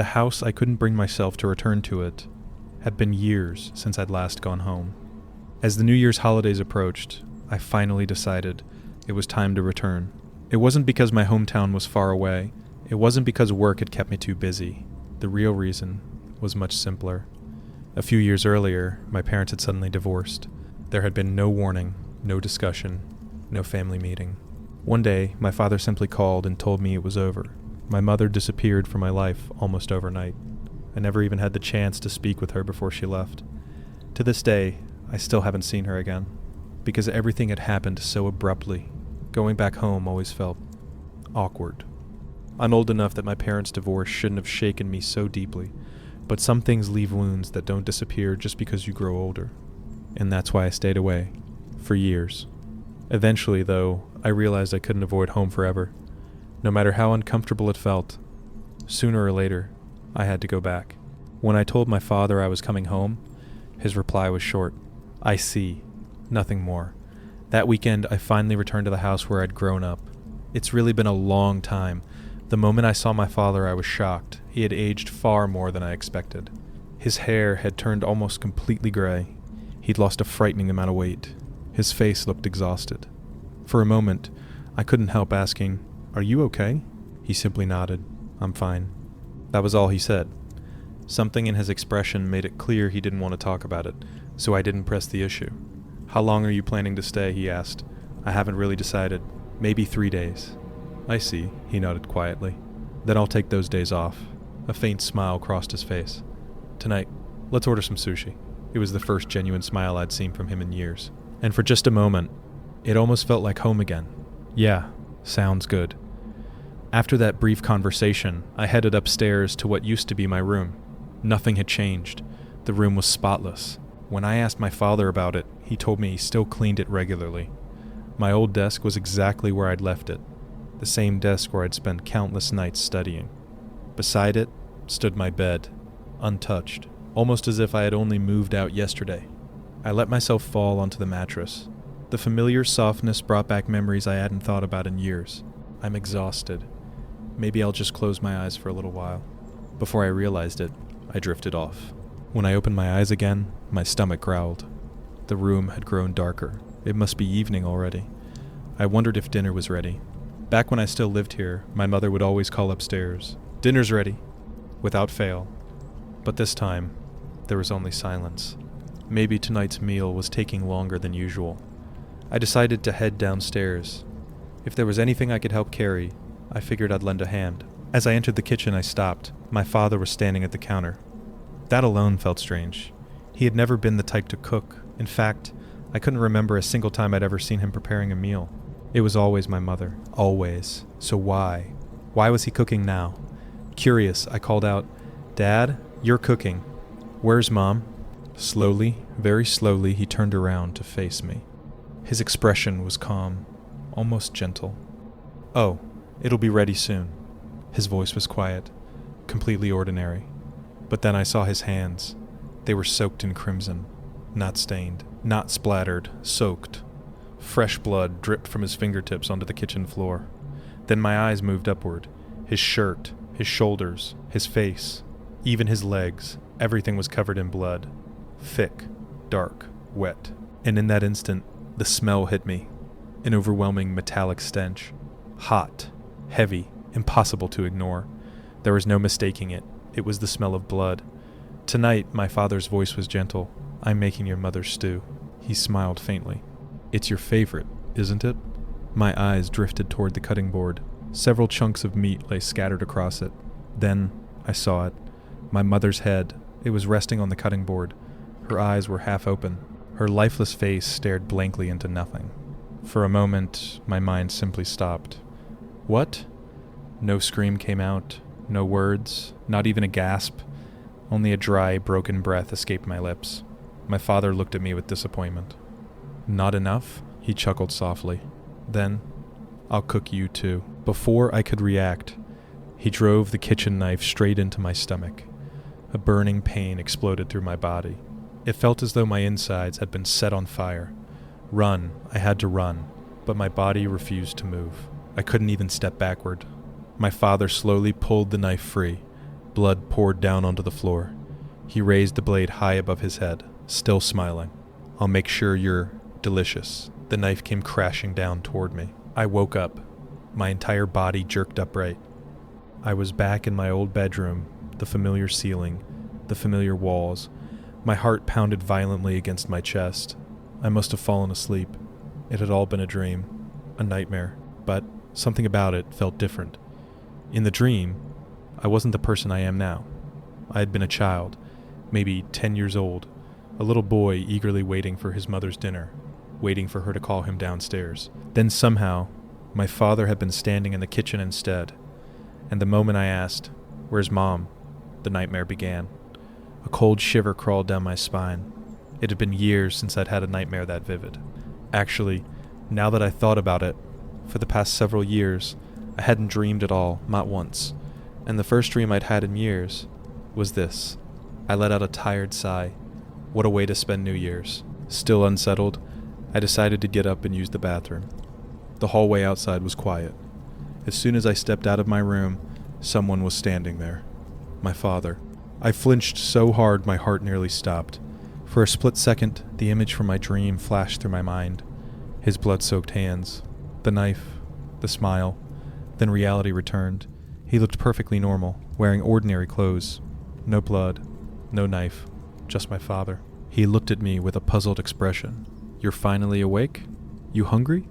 The house, I couldn't bring myself to return to it. Had been years since I'd last gone home. As the New Year's holidays approached, I finally decided it was time to return. It wasn't because my hometown was far away. It wasn't because work had kept me too busy. The real reason was much simpler. A few years earlier, my parents had suddenly divorced. There had been no warning, no discussion, no family meeting. One day, my father simply called and told me it was over. My mother disappeared from my life almost overnight. I never even had the chance to speak with her before she left. To this day, I still haven't seen her again, because everything had happened so abruptly. Going back home always felt awkward. I'm old enough that my parents' divorce shouldn't have shaken me so deeply, but some things leave wounds that don't disappear just because you grow older. And that's why I stayed away, for years. Eventually, though, I realized I couldn't avoid home forever. No matter how uncomfortable it felt, sooner or later, I had to go back. When I told my father I was coming home, his reply was short. I see. Nothing more. That weekend, I finally returned to the house where I'd grown up. It's really been a long time. The moment I saw my father, I was shocked. He had aged far more than I expected. His hair had turned almost completely gray. He'd lost a frightening amount of weight. His face looked exhausted. For a moment, I couldn't help asking, "Are you okay?" He simply nodded. "I'm fine." That was all he said. Something in his expression made it clear he didn't want to talk about it, so I didn't press the issue. "How long are you planning to stay?" he asked. "I haven't really decided. Maybe 3 days." "I see," he nodded quietly. "Then I'll take those days off." A faint smile crossed his face. "Tonight, let's order some sushi." It was the first genuine smile I'd seen from him in years. And for just a moment, it almost felt like home again. "Yeah, sounds good." After that brief conversation, I headed upstairs to what used to be my room. Nothing had changed. The room was spotless. When I asked my father about it, he told me he still cleaned it regularly. My old desk was exactly where I'd left it, the same desk where I'd spent countless nights studying. Beside it stood my bed, untouched, almost as if I had only moved out yesterday. I let myself fall onto the mattress. The familiar softness brought back memories I hadn't thought about in years. I'm exhausted. Maybe I'll just close my eyes for a little while. Before I realized it, I drifted off. When I opened my eyes again, my stomach growled. The room had grown darker. It must be evening already. I wondered if dinner was ready. Back when I still lived here, my mother would always call upstairs, "Dinner's ready," without fail. But this time, there was only silence. Maybe tonight's meal was taking longer than usual. I decided to head downstairs. If there was anything I could help carry, I figured I'd lend a hand. As I entered the kitchen, I stopped. My father was standing at the counter. That alone felt strange. He had never been the type to cook. In fact, I couldn't remember a single time I'd ever seen him preparing a meal. It was always my mother. Always. So why? Why was he cooking now? Curious, I called out, "Dad, you're cooking. Where's Mom?" Slowly, very slowly, he turned around to face me. His expression was calm, almost gentle. "Oh, it'll be ready soon." His voice was quiet, completely ordinary. But then I saw his hands. They were soaked in crimson, not stained, not splattered, soaked. Fresh blood dripped from his fingertips onto the kitchen floor. Then my eyes moved upward. His shirt, his shoulders, his face, even his legs, everything was covered in blood. Thick, dark, wet. And in that instant, the smell hit me. An overwhelming metallic stench. Hot, heavy, impossible to ignore. There was no mistaking it. It was the smell of blood. Tonight, my father's voice was gentle. "I'm making your mother's stew." He smiled faintly. "It's your favorite, isn't it?" My eyes drifted toward the cutting board. Several chunks of meat lay scattered across it. Then, I saw it. My mother's head. It was resting on the cutting board. Her eyes were half open. Her lifeless face stared blankly into nothing. For a moment, my mind simply stopped. What? No scream came out. No words. Not even a gasp. Only a dry, broken breath escaped my lips. My father looked at me with disappointment. "Not enough?" He chuckled softly. "Then, I'll cook you too." Before I could react, he drove the kitchen knife straight into my stomach. A burning pain exploded through my body. It felt as though my insides had been set on fire. Run, I had to run, but my body refused to move. I couldn't even step backward. My father slowly pulled the knife free. Blood poured down onto the floor. He raised the blade high above his head, still smiling. "I'll make sure you're delicious." The knife came crashing down toward me. I woke up. My entire body jerked upright. I was back in my old bedroom, the familiar ceiling, the familiar walls. My heart pounded violently against my chest. I must have fallen asleep. It had all been a dream, a nightmare, but something about it felt different. In the dream, I wasn't the person I am now. I had been a child, maybe 10 years old, a little boy eagerly waiting for his mother's dinner, waiting for her to call him downstairs. Then somehow, my father had been standing in the kitchen instead, and the moment I asked, "Where's Mom?" the nightmare began. A cold shiver crawled down my spine. It had been years since I'd had a nightmare that vivid. Actually, now that I thought about it, for the past several years, I hadn't dreamed at all, not once. And the first dream I'd had in years was this. I let out a tired sigh. What a way to spend New Year's. Still unsettled, I decided to get up and use the bathroom. The hallway outside was quiet. As soon as I stepped out of my room, someone was standing there. My father. I flinched so hard my heart nearly stopped. For a split second, the image from my dream flashed through my mind. His blood-soaked hands, the knife, the smile. Then reality returned. He looked perfectly normal, wearing ordinary clothes. No blood, no knife, just my father. He looked at me with a puzzled expression. "You're finally awake? You hungry?"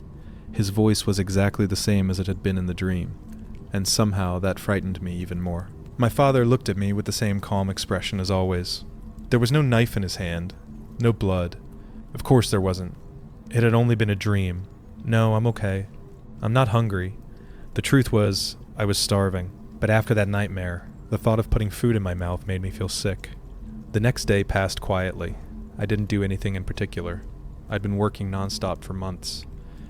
His voice was exactly the same as it had been in the dream, and somehow that frightened me even more. My father looked at me with the same calm expression as always. There was no knife in his hand, no blood. Of course there wasn't. It had only been a dream. "No, I'm okay. I'm not hungry." The truth was, I was starving, but after that nightmare, the thought of putting food in my mouth made me feel sick. The next day passed quietly. I didn't do anything in particular. I'd been working nonstop for months.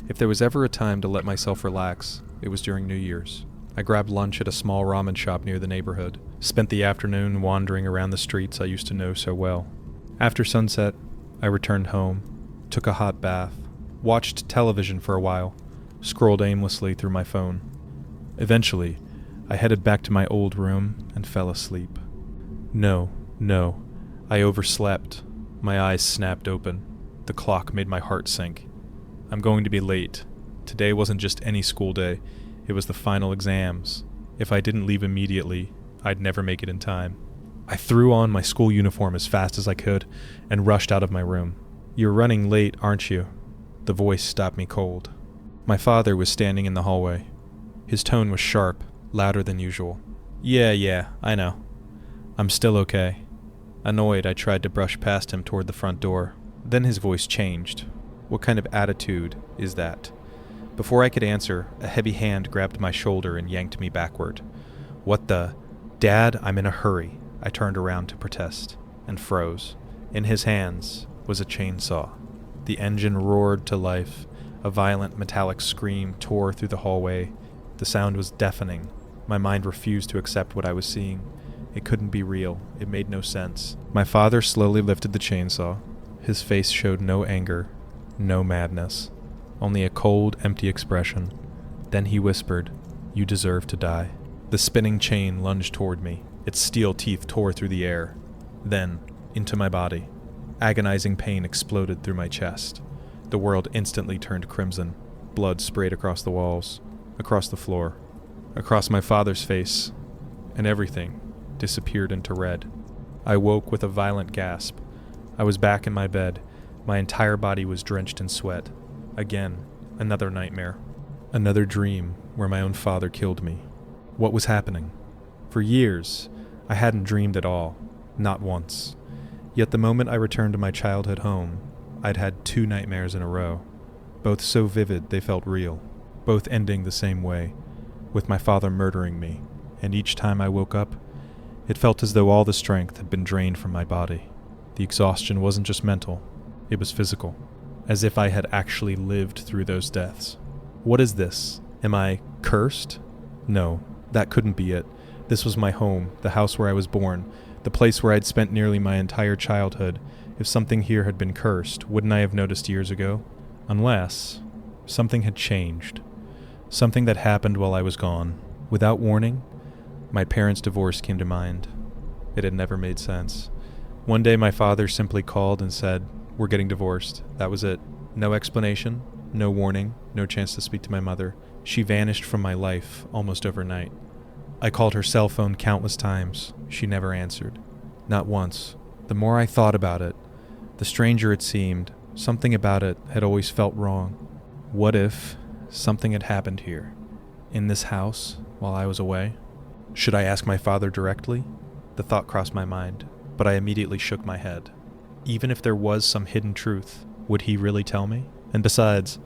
If there was ever a time to let myself relax, it was during New Year's. I grabbed lunch at a small ramen shop near the neighborhood, spent the afternoon wandering around the streets I used to know so well. After sunset, I returned home, took a hot bath, watched television for a while, scrolled aimlessly through my phone. Eventually, I headed back to my old room and fell asleep. No, I overslept. My eyes snapped open. The clock made my heart sink. I'm going to be late. Today wasn't just any school day. It was the final exams. If I didn't leave immediately, I'd never make it in time. I threw on my school uniform as fast as I could and rushed out of my room. "You're running late, aren't you?" The voice stopped me cold. My father was standing in the hallway. His tone was sharp, louder than usual. Yeah, I know. I'm still okay." Annoyed, I tried to brush past him toward the front door. Then his voice changed. "What kind of attitude is that?" Before I could answer, a heavy hand grabbed my shoulder and yanked me backward. "What the? Dad, I'm in a hurry." I turned around to protest, and froze. In his hands was a chainsaw. The engine roared to life. A violent metallic scream tore through the hallway. The sound was deafening. My mind refused to accept what I was seeing. It couldn't be real. It made no sense. My father slowly lifted the chainsaw. His face showed no anger, no madness, only a cold, empty expression. Then he whispered, "You deserve to die." The spinning chain lunged toward me. Its steel teeth tore through the air. Then, into my body. Agonizing pain exploded through my chest. The world instantly turned crimson. Blood sprayed across the walls, across the floor, across my father's face, and everything disappeared into red. I woke with a violent gasp. I was back in my bed. My entire body was drenched in sweat. Again, another nightmare. Another dream where my own father killed me. What was happening? For years, I hadn't dreamed at all, not once. Yet the moment I returned to my childhood home, I'd had 2 nightmares in a row, both so vivid they felt real, both ending the same way, with my father murdering me, and each time I woke up, it felt as though all the strength had been drained from my body. The exhaustion wasn't just mental, it was physical, as if I had actually lived through those deaths. What is this? Am I cursed? No, that couldn't be it. This was my home, the house where I was born, the place where I'd spent nearly my entire childhood. If something here had been cursed, wouldn't I have noticed years ago? Unless something had changed. Something that happened while I was gone. Without warning, My parents' divorce came to mind. It had never made sense. One day my father simply called and said, "We're getting divorced." That was it. No explanation, no warning, no chance to speak to my mother. She vanished from my life almost overnight. I called her cell phone countless times. She never answered. Not once. The more I thought about it, the stranger it seemed. Something about it had always felt wrong. What if something had happened here, in this house, while I was away? Should I ask my father directly? The thought crossed my mind, but I immediately shook my head. Even if there was some hidden truth, would he really tell me? And besides,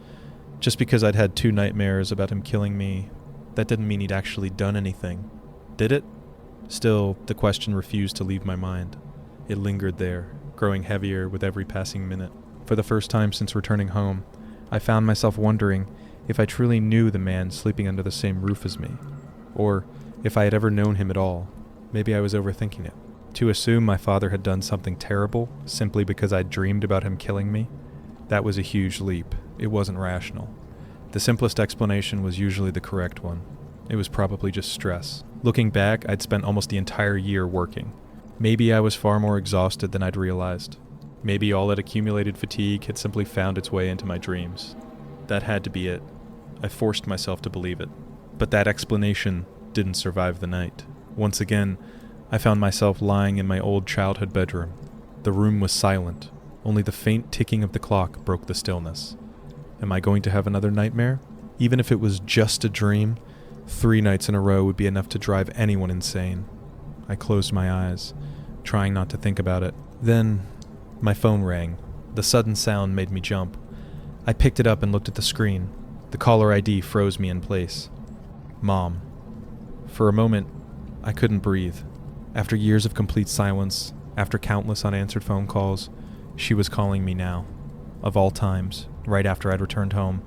just because I'd had 2 nightmares about him killing me, that didn't mean he'd actually done anything. Did it? Still, the question refused to leave my mind. It lingered there, growing heavier with every passing minute. For the first time since returning home, I found myself wondering if I truly knew the man sleeping under the same roof as me, or if I had ever known him at all. Maybe I was overthinking it. To assume my father had done something terrible simply because I dreamed about him killing me, that was a huge leap. It wasn't rational. The simplest explanation was usually the correct one. It was probably just stress. Looking back, I'd spent almost the entire year working. Maybe I was far more exhausted than I'd realized. Maybe all that accumulated fatigue had simply found its way into my dreams. That had to be it. I forced myself to believe it. But that explanation didn't survive the night. Once again, I found myself lying in my old childhood bedroom. The room was silent. Only the faint ticking of the clock broke the stillness. Am I going to have another nightmare? Even if it was just a dream, 3 nights in a row would be enough to drive anyone insane. I closed my eyes, trying not to think about it. Then, my phone rang. The sudden sound made me jump. I picked it up and looked at the screen. The caller ID froze me in place. Mom. For a moment, I couldn't breathe. After years of complete silence, after countless unanswered phone calls, she was calling me now. Of all times, right after I'd returned home,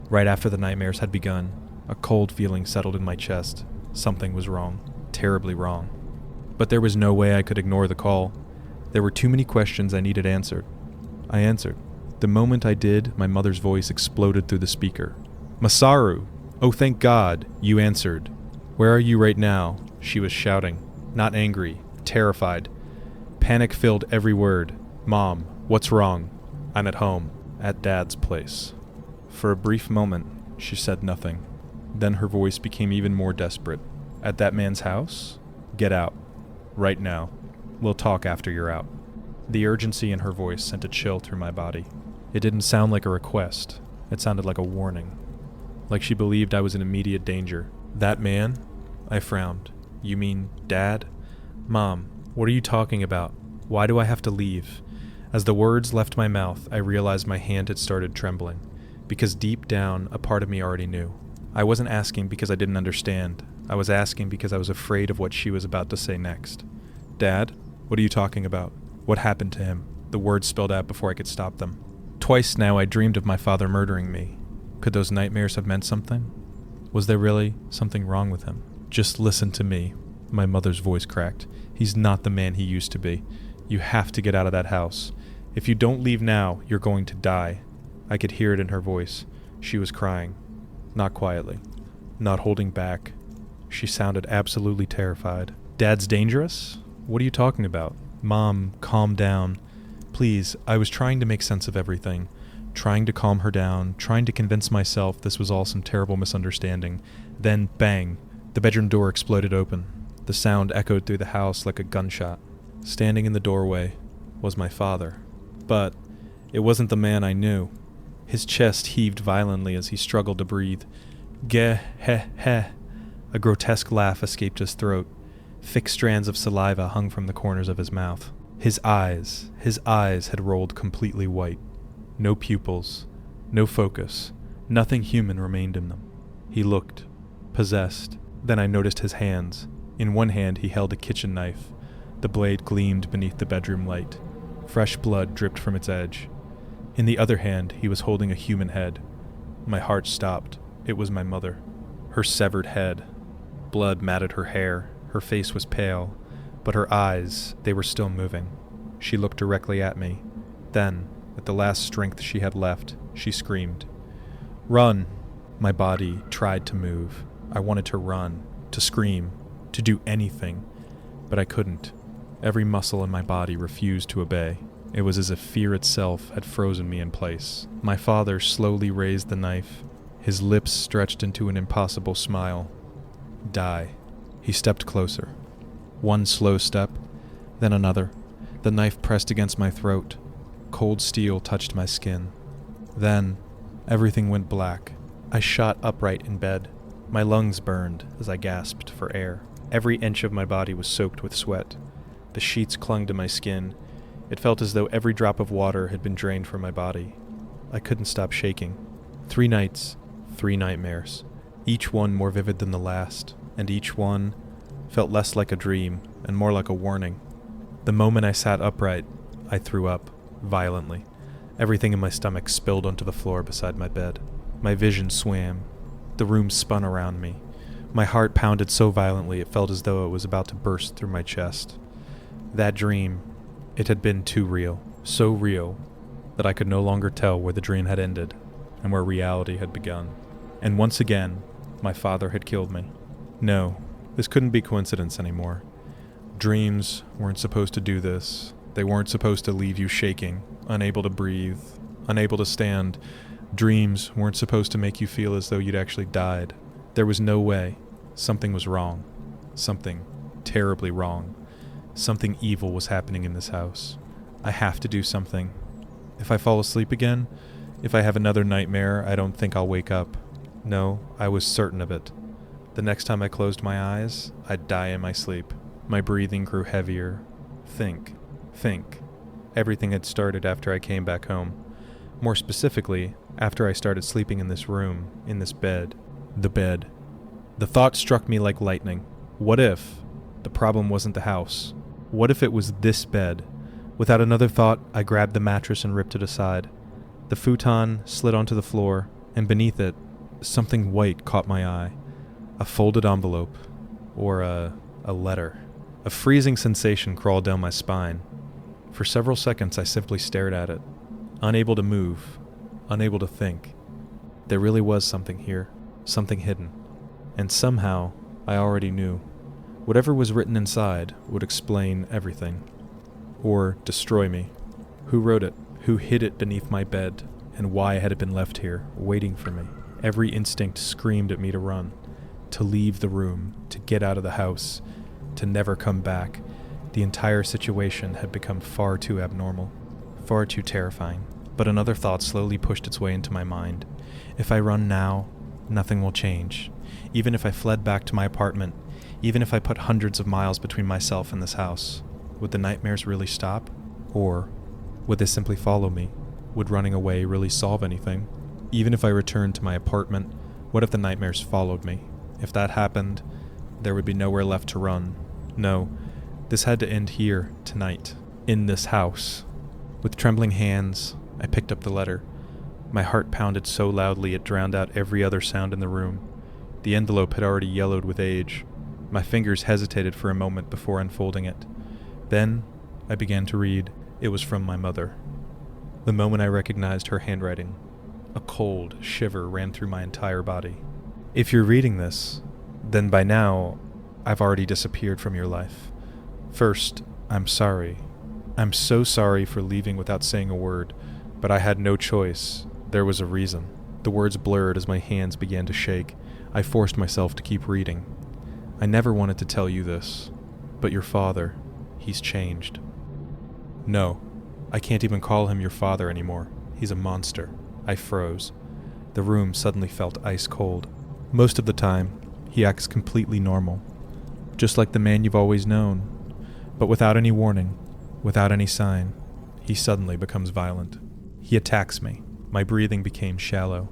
right after the nightmares had begun, a cold feeling settled in my chest. Something was wrong. Terribly wrong. But there was no way I could ignore the call. There were too many questions I needed answered. I answered. The moment I did, my mother's voice exploded through the speaker. "Masaru! Oh, thank God, you answered. Where are you right now?" She was shouting. Not angry, terrified. Panic filled every word. "Mom, what's wrong?" "I'm at home, at Dad's place." For a brief moment, she said nothing. Then her voice became even more desperate. "At that man's house? Get out. Right now. We'll talk after you're out." The urgency in her voice sent a chill through my body. It didn't sound like a request. It sounded like a warning. Like she believed I was in immediate danger. "That man?" I frowned. "You mean Dad?" "Mom, what are you talking about? Why do I have to leave?" As the words left my mouth, I realized my hand had started trembling, because deep down, a part of me already knew. I wasn't asking because I didn't understand. I was asking because I was afraid of what she was about to say next. "Dad? What are you talking about? What happened to him?" The words spilled out before I could stop them. Twice now I dreamed of my father murdering me. Could those nightmares have meant something? Was there really something wrong with him? "Just listen to me," my mother's voice cracked. "He's not the man he used to be. You have to get out of that house. If you don't leave now, you're going to die." I could hear it in her voice. She was crying. Not quietly. Not holding back. She sounded absolutely terrified. "Dad's dangerous? What are you talking about?" "Mom, calm down. Please, I was trying to make sense of everything. Trying to calm her down, trying to convince myself this was all some terrible misunderstanding. Then, bang, the bedroom door exploded open. The sound echoed through the house like a gunshot. Standing in the doorway was my father. But it wasn't the man I knew. His chest heaved violently as he struggled to breathe. "𝗥𝗲𝗁𝗁." A grotesque laugh escaped his throat. Thick strands of saliva hung from the corners of his mouth. His eyes had rolled completely white. No pupils, no focus, nothing human remained in them. He looked, possessed. Then I noticed his hands. In one hand he held a kitchen knife. The blade gleamed beneath the bedroom light. Fresh blood dripped from its edge. In the other hand he was holding a human head. My heart stopped. It was my mother. Her severed head. Blood matted her hair. Her face was pale, but her eyes, they were still moving. She looked directly at me. Then, with the last strength she had left, she screamed. "Run!" My body tried to move. I wanted to run, to scream, to do anything, but I couldn't. Every muscle in my body refused to obey. It was as if fear itself had frozen me in place. My father slowly raised the knife, his lips stretched into an impossible smile. Die. He stepped closer. One slow step, then another. The knife pressed against my throat. Cold steel touched my skin. Then, everything went black. I shot upright in bed. My lungs burned as I gasped for air. Every inch of my body was soaked with sweat. The sheets clung to my skin. It felt as though every drop of water had been drained from my body. I couldn't stop shaking. 3 nights, 3 nightmares. Each one more vivid than the last, and each one felt less like a dream and more like a warning. The moment I sat upright, I threw up, violently. Everything in my stomach spilled onto the floor beside my bed. My vision swam. The room spun around me. My heart pounded so violently it felt as though it was about to burst through my chest. That dream, it had been too real, so real, that I could no longer tell where the dream had ended and where reality had begun. And once again, my father had killed me. No, this couldn't be coincidence anymore. Dreams weren't supposed to do this. They weren't supposed to leave you shaking, unable to breathe, unable to stand. Dreams weren't supposed to make you feel as though you'd actually died. There was no way. Something was wrong. Something terribly wrong. Something evil was happening in this house. I have to do something. If I fall asleep again, if I have another nightmare, I don't think I'll wake up. No, I was certain of it. The next time I closed my eyes, I'd die in my sleep. My breathing grew heavier. Think. Everything had started after I came back home. More specifically, after I started sleeping in this room, in this bed. The bed. The thought struck me like lightning. What if the problem wasn't the house? What if it was this bed? Without another thought, I grabbed the mattress and ripped it aside. The futon slid onto the floor, and beneath it, something white caught my eye. A folded envelope. Or a letter. A freezing sensation crawled down my spine. For several seconds I simply stared at it, unable to move, unable to think. There really was something here, something hidden. And somehow, I already knew. Whatever was written inside would explain everything. Or destroy me. Who wrote it? Who hid it beneath my bed? And why had it been left here, waiting for me? Every instinct screamed at me to run, to leave the room, to get out of the house, to never come back. The entire situation had become far too abnormal, far too terrifying. But another thought slowly pushed its way into my mind. If I run now, nothing will change. Even if I fled back to my apartment, even if I put hundreds of miles between myself and this house, would the nightmares really stop? Or would they simply follow me? Would running away really solve anything? Even if I returned to my apartment, what if the nightmares followed me? If that happened, there would be nowhere left to run. No, this had to end here, tonight, in this house. With trembling hands, I picked up the letter. My heart pounded so loudly it drowned out every other sound in the room. The envelope had already yellowed with age. My fingers hesitated for a moment before unfolding it. Then, I began to read. It was from my mother. The moment I recognized her handwriting, a cold shiver ran through my entire body. If you're reading this, then by now, I've already disappeared from your life. First, I'm sorry. I'm so sorry for leaving without saying a word, but I had no choice. There was a reason. The words blurred as my hands began to shake. I forced myself to keep reading. I never wanted to tell you this, but your father, he's changed. No, I can't even call him your father anymore. He's a monster. I froze. The room suddenly felt ice cold. Most of the time, he acts completely normal, just like the man you've always known. But without any warning, without any sign, he suddenly becomes violent. He attacks me. My breathing became shallow.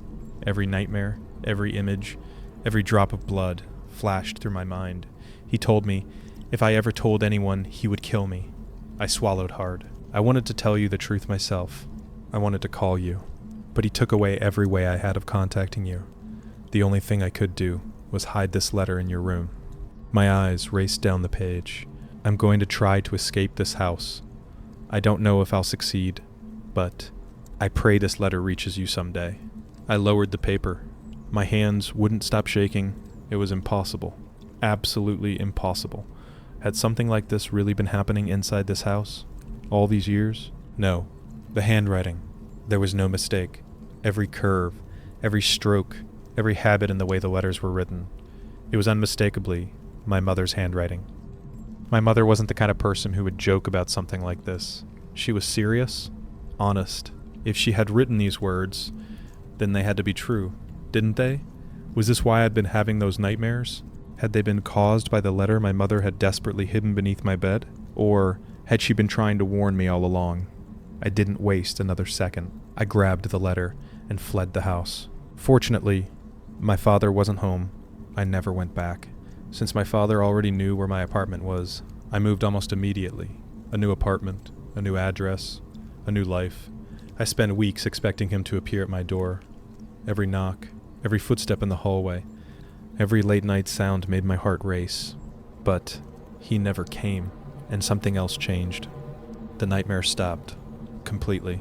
Every nightmare, every image, every drop of blood flashed through my mind. He told me, if I ever told anyone, he would kill me. I swallowed hard. I wanted to tell you the truth myself. I wanted to call you. But he took away every way I had of contacting you. The only thing I could do was hide this letter in your room. My eyes raced down the page. I'm going to try to escape this house. I don't know if I'll succeed, but I pray this letter reaches you someday. I lowered the paper. My hands wouldn't stop shaking. It was impossible. Absolutely impossible. Had something like this really been happening inside this house? All these years? No. The handwriting. There was no mistake. Every curve, every stroke, every habit in the way the letters were written. It was unmistakably my mother's handwriting. My mother wasn't the kind of person who would joke about something like this. She was serious, honest. If she had written these words, then they had to be true, didn't they? Was this why I'd been having those nightmares? Had they been caused by the letter my mother had desperately hidden beneath my bed? Or had she been trying to warn me all along? I didn't waste another second. I grabbed the letter and fled the house. Fortunately, my father wasn't home. I never went back. Since my father already knew where my apartment was, I moved almost immediately. A new apartment, a new address, a new life. I spent weeks expecting him to appear at my door. Every knock, every footstep in the hallway, every late-night sound made my heart race. But he never came, and something else changed. The nightmare stopped. Completely.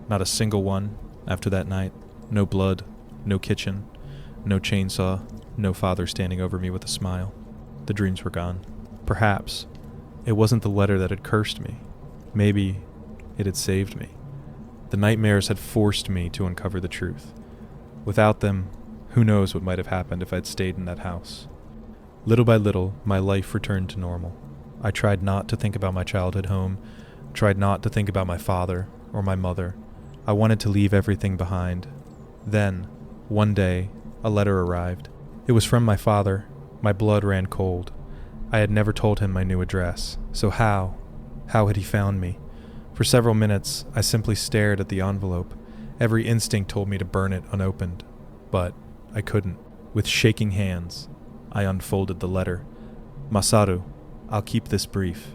Not a single one after that night. No blood, no kitchen, no chainsaw, no father standing over me with a smile. The dreams were gone. Perhaps it wasn't the letter that had cursed me. Maybe it had saved me. The nightmares had forced me to uncover the truth. Without them, who knows what might have happened if I'd stayed in that house. Little by little, my life returned to normal. I tried not to think about my childhood home, tried not to think about my father or my mother. I wanted to leave everything behind. Then, one day, a letter arrived. It was from my father. My blood ran cold. I had never told him my new address. So how had he found me? For several minutes, I simply stared at the envelope. Every instinct told me to burn it unopened. But I couldn't. With shaking hands, I unfolded the letter. Masaru, I'll keep this brief.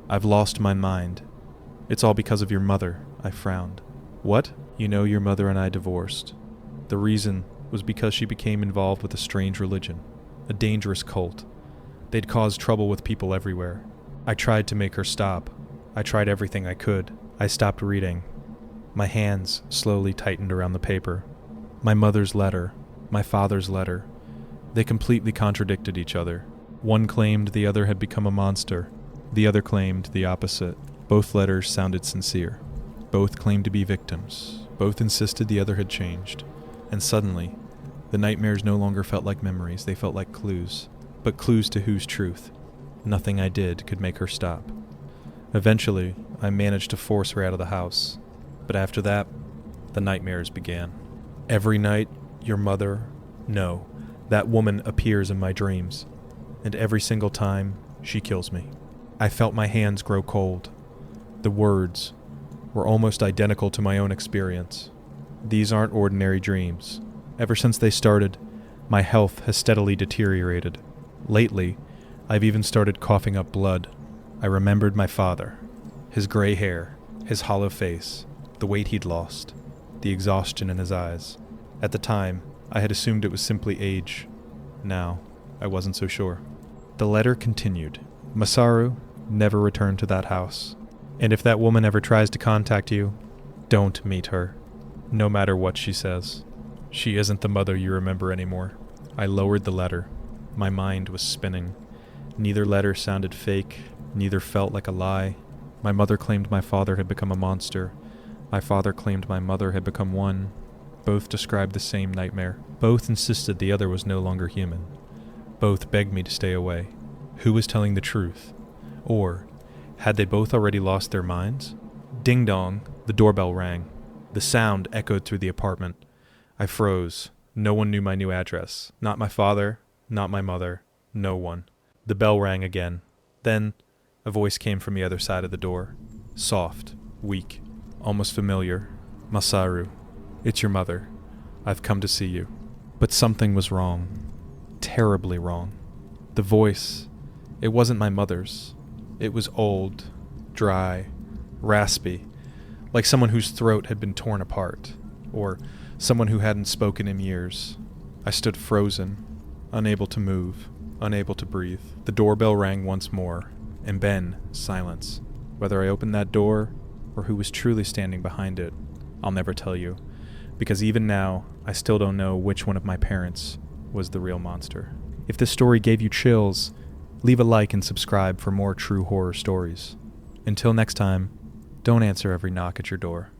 I've lost my mind. It's all because of your mother, I frowned. What? You know your mother and I divorced. The reason was because she became involved with a strange religion, a dangerous cult. They'd caused trouble with people everywhere. I tried to make her stop. I tried everything I could. I stopped reading. My hands slowly tightened around the paper. My mother's letter, my father's letter. They completely contradicted each other. One claimed the other had become a monster. The other claimed the opposite. Both letters sounded sincere. Both claimed to be victims. Both insisted the other had changed. And suddenly, the nightmares no longer felt like memories, they felt like clues. But clues to whose truth? Nothing I did could make her stop. Eventually, I managed to force her out of the house. But after that, the nightmares began. Every night, your mother, no, that woman appears in my dreams. And every single time, she kills me. I felt my hands grow cold. The words were almost identical to my own experience. These aren't ordinary dreams. Ever since they started, my health has steadily deteriorated. Lately, I've even started coughing up blood. I remembered my father, his gray hair, his hollow face, the weight he'd lost, the exhaustion in his eyes. At the time, I had assumed it was simply age. Now, I wasn't so sure. The letter continued. Masaru, never return to that house. And if that woman ever tries to contact you, don't meet her, no matter what she says. She isn't the mother you remember anymore. I lowered the letter. My mind was spinning. Neither letter sounded fake, neither felt like a lie. My mother claimed my father had become a monster. My father claimed my mother had become one. Both described the same nightmare. Both insisted the other was no longer human. Both begged me to stay away. Who was telling the truth? Or had they both already lost their minds? Ding dong, the doorbell rang. The sound echoed through the apartment. I froze. No one knew my new address. Not my father, not my mother, no one. The bell rang again. Then, a voice came from the other side of the door. Soft, weak, almost familiar. Masaru, it's your mother. I've come to see you. But something was wrong. Terribly wrong. The voice, it wasn't my mother's. It was old, dry, raspy, like someone whose throat had been torn apart, or someone who hadn't spoken in years. I stood frozen, unable to move, unable to breathe. The doorbell rang once more, and then silence. Whether I opened that door, or who was truly standing behind it, I'll never tell you, because even now, I still don't know which one of my parents was the real monster. If this story gave you chills, leave a like and subscribe for more true horror stories. Until next time, don't answer every knock at your door.